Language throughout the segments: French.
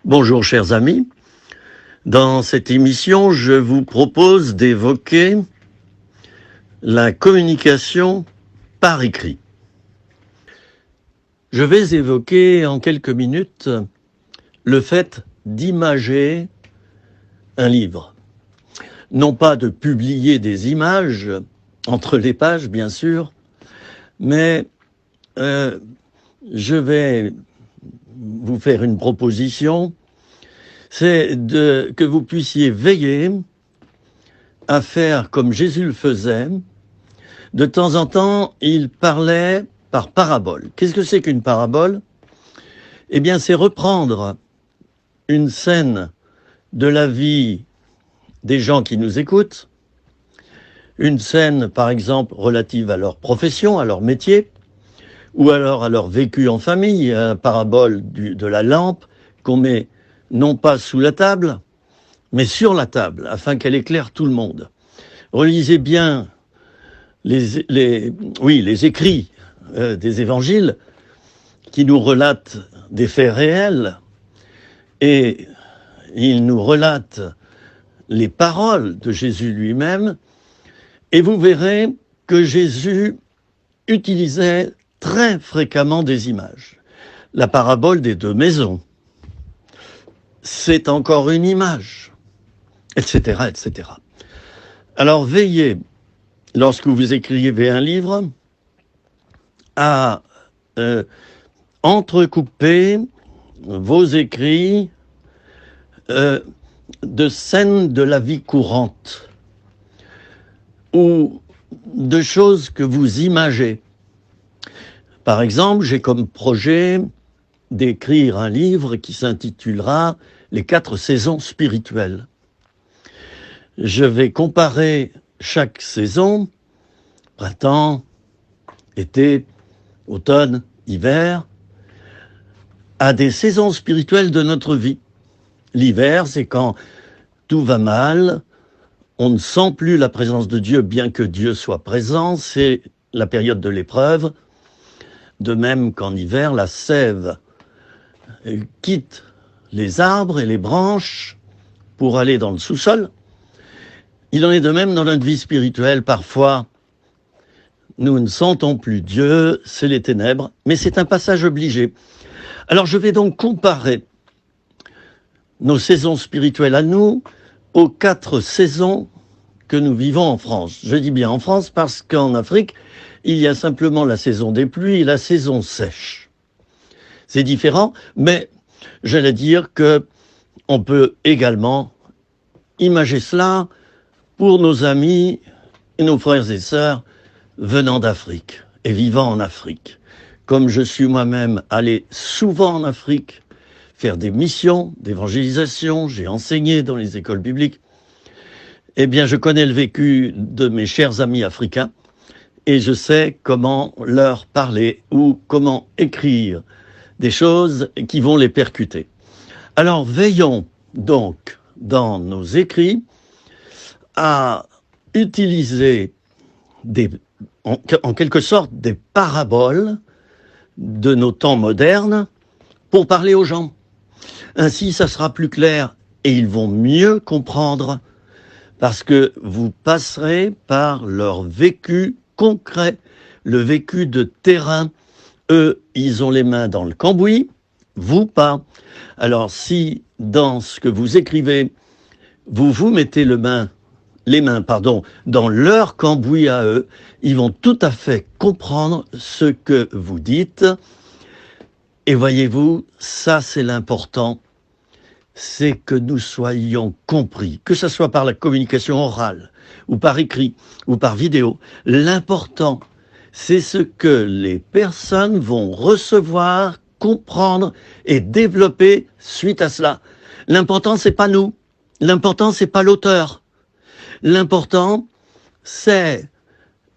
Bonjour chers amis, dans cette émission je vous propose d'évoquer la communication par écrit. Je vais évoquer en quelques minutes le fait d'imager un livre. Non pas de publier des images entre les pages bien sûr, mais je vais vous faire une proposition, c'est que vous puissiez veiller à faire comme Jésus le faisait. De temps en temps, il parlait par parabole. Qu'est-ce que c'est qu'une parabole? Eh bien, c'est reprendre une scène de la vie des gens qui nous écoutent, une scène, par exemple, relative à leur profession, à leur métier, ou alors à leur vécu en famille, la parabole de la lampe qu'on met non pas sous la table, mais sur la table, afin qu'elle éclaire tout le monde. Relisez bien les écrits des évangiles qui nous relatent des faits réels, et ils nous relatent les paroles de Jésus lui-même, et vous verrez que Jésus utilisait très fréquemment des images. La parabole des deux maisons, c'est encore une image, etc., etc. Alors veillez, lorsque vous écrivez un livre, à entrecouper vos écrits de scènes de la vie courante ou de choses que vous imagez. Par exemple, j'ai comme projet d'écrire un livre qui s'intitulera « Les 4 saisons spirituelles ». Je vais comparer chaque saison, printemps, été, automne, hiver, à des saisons spirituelles de notre vie. L'hiver, c'est quand tout va mal, on ne sent plus la présence de Dieu, bien que Dieu soit présent, c'est la période de l'épreuve. De même qu'en hiver, la sève quitte les arbres et les branches pour aller dans le sous-sol. Il en est de même dans notre vie spirituelle. Parfois, nous ne sentons plus Dieu, c'est les ténèbres, mais c'est un passage obligé. Alors je vais donc comparer nos saisons spirituelles à nous aux 4 saisons que nous vivons en France. Je dis bien en France parce qu'en Afrique, il y a simplement la saison des pluies et la saison sèche. C'est différent, mais j'allais dire que on peut également imager cela pour nos amis et nos frères et sœurs venant d'Afrique et vivant en Afrique. Comme je suis moi-même allé souvent en Afrique faire des missions d'évangélisation, j'ai enseigné dans les écoles bibliques, eh bien je connais le vécu de mes chers amis africains et je sais comment leur parler ou comment écrire des choses qui vont les percuter. Alors veillons donc dans nos écrits à utiliser en quelque sorte des paraboles de nos temps modernes pour parler aux gens. Ainsi, ça sera plus clair et ils vont mieux comprendre parce que vous passerez par leur vécu concret, le vécu de terrain. Eux, ils ont les mains dans le cambouis, vous pas. Alors si dans ce que vous écrivez, vous mettez les mains dans leur cambouis à eux, ils vont tout à fait comprendre ce que vous dites. Et voyez-vous, ça c'est l'important, c'est que nous soyons compris, que ce soit par la communication orale, ou par écrit, ou par vidéo. L'important, c'est ce que les personnes vont recevoir, comprendre et développer suite à cela. L'important, c'est pas nous. L'important, c'est pas l'auteur. L'important, c'est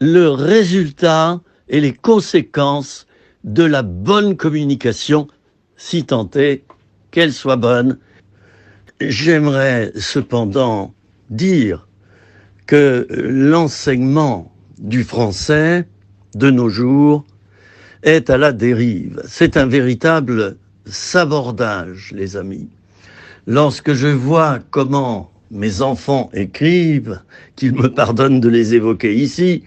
le résultat et les conséquences de la bonne communication, si tant est qu'elle soit bonne. J'aimerais cependant dire que l'enseignement du français de nos jours est à la dérive. C'est un véritable sabordage, les amis. Lorsque je vois comment mes enfants écrivent, qu'ils me pardonnent de les évoquer ici,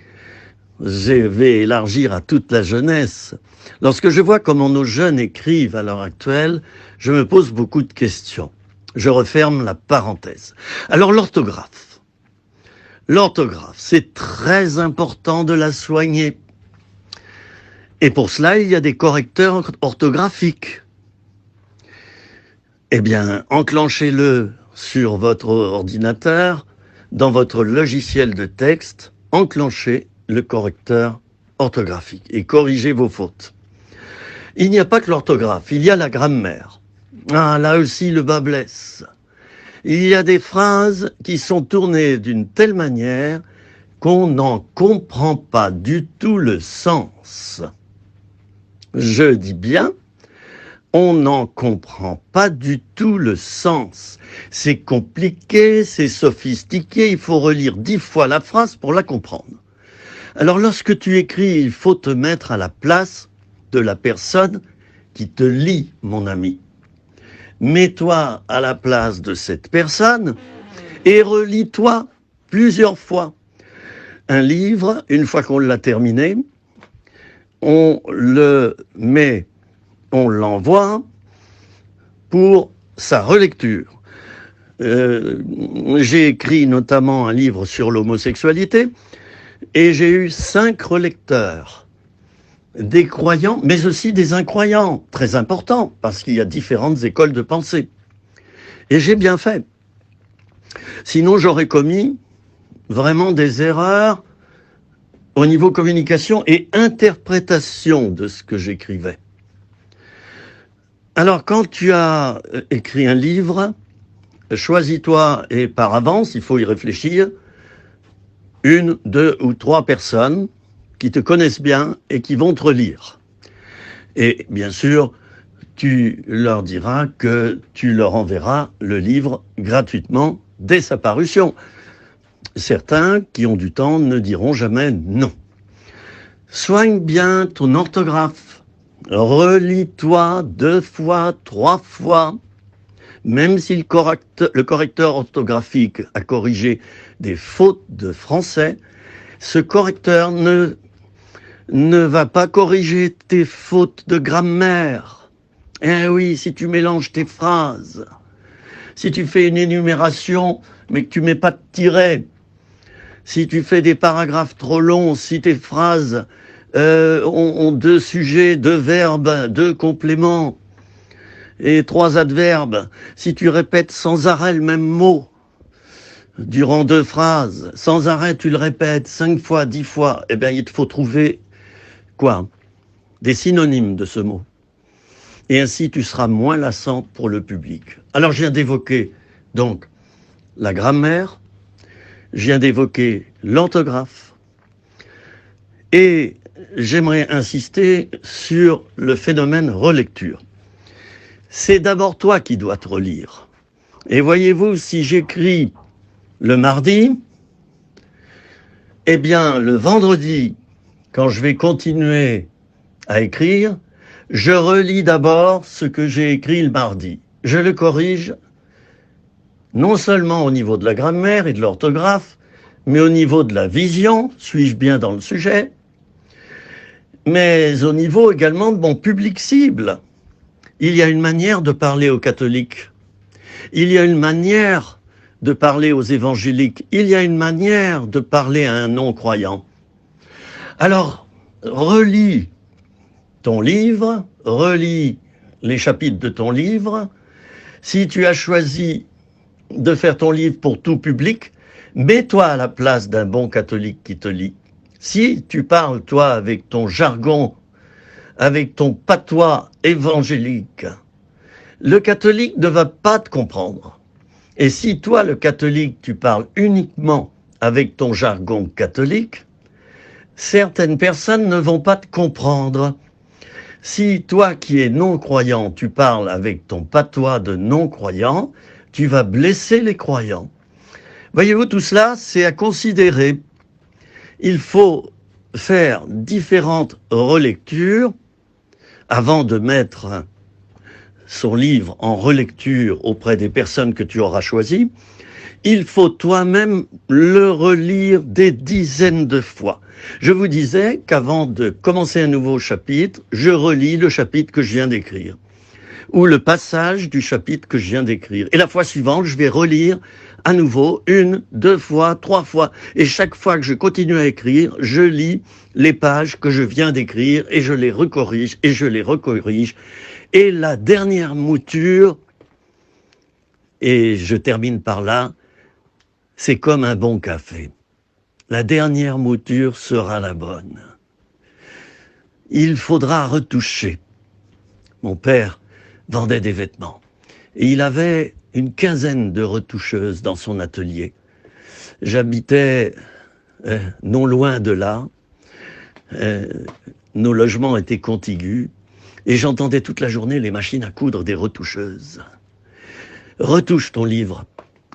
je vais élargir à toute la jeunesse. Lorsque je vois comment nos jeunes écrivent à l'heure actuelle, je me pose beaucoup de questions. Je referme la parenthèse. Alors l'orthographe. L'orthographe, c'est très important de la soigner. Et pour cela, il y a des correcteurs orthographiques. Eh bien, enclenchez-le sur votre ordinateur, dans votre logiciel de texte, enclenchez le correcteur orthographique et corrigez vos fautes. Il n'y a pas que l'orthographe, il y a la grammaire. Ah, là aussi, le bas blesse. Il y a des phrases qui sont tournées d'une telle manière qu'on n'en comprend pas du tout le sens. Je dis bien, on n'en comprend pas du tout le sens. C'est compliqué, c'est sophistiqué, il faut relire 10 fois la phrase pour la comprendre. Alors lorsque tu écris, il faut te mettre à la place de la personne qui te lit, mon ami. Mets-toi à la place de cette personne et relis-toi plusieurs fois. Un livre, une fois qu'on l'a terminé, on le met, on l'envoie pour sa relecture. J'ai écrit notamment un livre sur l'homosexualité et j'ai eu 5 relecteurs, des croyants, mais aussi des incroyants, très important, parce qu'il y a différentes écoles de pensée. Et j'ai bien fait. Sinon, j'aurais commis vraiment des erreurs au niveau communication et interprétation de ce que j'écrivais. Alors, quand tu as écrit un livre, choisis-toi, et par avance, il faut y réfléchir, 1, 2 ou 3 personnes qui te connaissent bien et qui vont te relire. Et bien sûr, tu leur diras que tu leur enverras le livre gratuitement dès sa parution. Certains qui ont du temps ne diront jamais non. Soigne bien ton orthographe. Relis-toi 2 fois, 3 fois. Même si le correcteur orthographique a corrigé des fautes de français, ce correcteur ne va pas corriger tes fautes de grammaire. Eh oui, si tu mélanges tes phrases, si tu fais une énumération mais que tu mets pas de tiret, si tu fais des paragraphes trop longs, si tes phrases ont 2 sujets, 2 verbes, 2 compléments et 3 adverbes, si tu répètes sans arrêt le même mot durant 2 phrases, sans arrêt tu le répètes 5 fois, 10 fois, eh bien il te faut trouver quoi ? Des synonymes de ce mot. Et ainsi tu seras moins lassant pour le public. Alors je viens d'évoquer donc la grammaire, je viens d'évoquer l'orthographe et j'aimerais insister sur le phénomène relecture. C'est d'abord toi qui dois te relire. Et voyez-vous, si j'écris le mardi, eh bien le vendredi, quand je vais continuer à écrire, je relis d'abord ce que j'ai écrit le mardi. Je le corrige non seulement au niveau de la grammaire et de l'orthographe, mais au niveau de la vision, suis-je bien dans le sujet, mais au niveau également de mon public cible. Il y a une manière de parler aux catholiques. Il y a une manière de parler aux évangéliques. Il y a une manière de parler à un non-croyant. Alors, relis ton livre, relis les chapitres de ton livre. Si tu as choisi de faire ton livre pour tout public, mets-toi à la place d'un bon catholique qui te lit. Si tu parles, toi, avec ton jargon, avec ton patois évangélique, le catholique ne va pas te comprendre. Et si toi, le catholique, tu parles uniquement avec ton jargon catholique, certaines personnes ne vont pas te comprendre. Si toi qui es non-croyant, tu parles avec ton patois de non-croyant, tu vas blesser les croyants. Voyez-vous, tout cela, c'est à considérer. Il faut faire différentes relectures avant de mettre son livre en relecture auprès des personnes que tu auras choisies, il faut toi-même le relire des dizaines de fois. Je vous disais qu'avant de commencer un nouveau chapitre, je relis le chapitre que je viens d'écrire, ou le passage du chapitre que je viens d'écrire. Et la fois suivante, je vais relire à nouveau 1, 2 fois, 3 fois. Et chaque fois que je continue à écrire, je lis les pages que je viens d'écrire et je les recorrige et je les recorrige. Et la dernière mouture, et je termine par là, c'est comme un bon café. La dernière mouture sera la bonne. Il faudra retoucher. Mon père vendait des vêtements et il avait une quinzaine de retoucheuses dans son atelier. J'habitais non loin de là. Nos logements étaient contigus et j'entendais toute la journée les machines à coudre des retoucheuses. Retouche ton livre.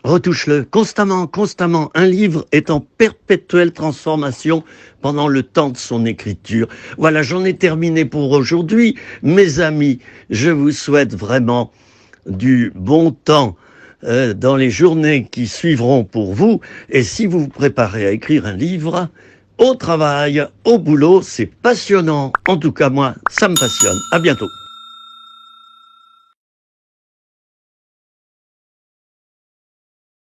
Retouche-le constamment, constamment. Un livre est en perpétuelle transformation pendant le temps de son écriture. Voilà, j'en ai terminé pour aujourd'hui. Mes amis, je vous souhaite vraiment du bon temps dans les journées qui suivront pour vous. Et si vous vous préparez à écrire un livre, au travail, au boulot, c'est passionnant. En tout cas, moi, ça me passionne. À bientôt.